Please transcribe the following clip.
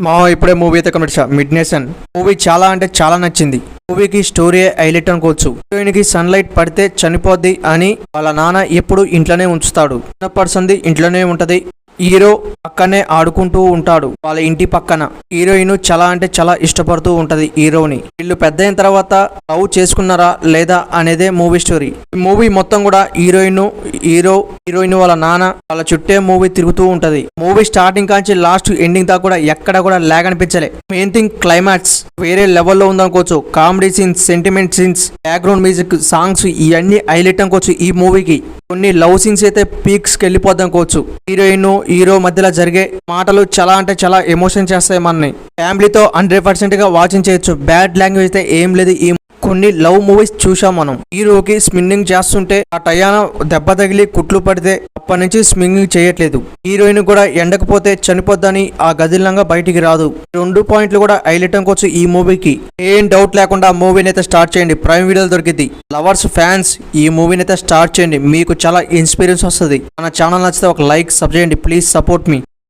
మా ఇప్పుడే మూవీ అయితే కంప్లీట్ మిడ్ నేషన్ మూవీ చాలా అంటే చాలా నచ్చింది. మూవీకి స్టోరీ హైలైట్ అనుకోవచ్చు. హీరోయిన్ కి సన్లైట్ పడితే చనిపోద్ది అని వాళ్ళ నాన్న ఎప్పుడు ఇంట్లోనే ఉంచుతాడు. చిన్న పర్సన్ది ఇంట్లోనే ఉంటది. హీరో పక్కనే ఆడుకుంటూ ఉంటాడు వాళ్ళ ఇంటి పక్కన. హీరోయిన్ చాలా అంటే చాలా ఇష్టపడుతూ ఉంటది హీరోని. వీళ్ళు పెద్ద అయిన తర్వాత లవ్ చేసుకున్నారా లేదా అనేదే మూవీ స్టోరీ. ఈ మూవీ మొత్తం కూడా హీరోయిన్ వాళ్ళ నాన్న వాళ్ళ చుట్టే మూవీ తిరుగుతూ ఉంటది. మూవీ స్టార్టింగ్ కాంచి లాస్ట్ ఎండింగ్ దాకా కూడా ఎక్కడ కూడా లాగ్ అనిపించలే. మెయిన్ థింగ్ క్లైమాక్స్ వేరే లెవెల్లో ఉందనుకోవచ్చు. Comedy scenes, sentiment scenes, background music, songs ఇవన్నీ హైలైట్ అనుకోవచ్చు. ఈ మూవీకి కొన్ని లవ్ సీన్స్ అయితే పీక్స్ కి వెళ్ళిపోద్ది అనుకోవచ్చు. హీరో మధ్యలో జరిగే మాటలు చాలా అంటే చాలా ఎమోషన్ చేస్తాయి మనని. ఫ్యామిలీతో 100% గా వాచింగ్ చేయొచ్చు. బ్యాడ్ లాంగ్వేజ్ అయితే ఏం లేదు. ఈ కొన్ని లవ్ మూవీస్ చూసాం మనం. హీరోకి స్విమ్మింగ్ చేస్తుంటే ఆ టయాన దెబ్బ తగిలి కుట్లు పడితే అప్పటి నుంచి స్విమ్మింగ్ చేయట్లేదు. హీరోయిన్ కూడా ఎండకపోతే చనిపోద్దని ఆ గదిలంగా బయటికి రాదు. 2 పాయింట్లు కూడా హైలైట్ అనుకోవచ్చు ఈ మూవీకి. ఏం డౌట్ లేకుండా మూవీని అయితే స్టార్ట్ చేయండి. ప్రైమ్ వీడియోలో దొరికింది. లవర్స్ ఫ్యాన్స్ ఈ మూవీని అయితే స్టార్ట్ చేయండి. మీకు చాలా ఇన్స్పిరెన్స్ వస్తుంది. మన ఛానల్ నచ్చితే ఒక లైక్ సబ్ చేయండి. Please support me.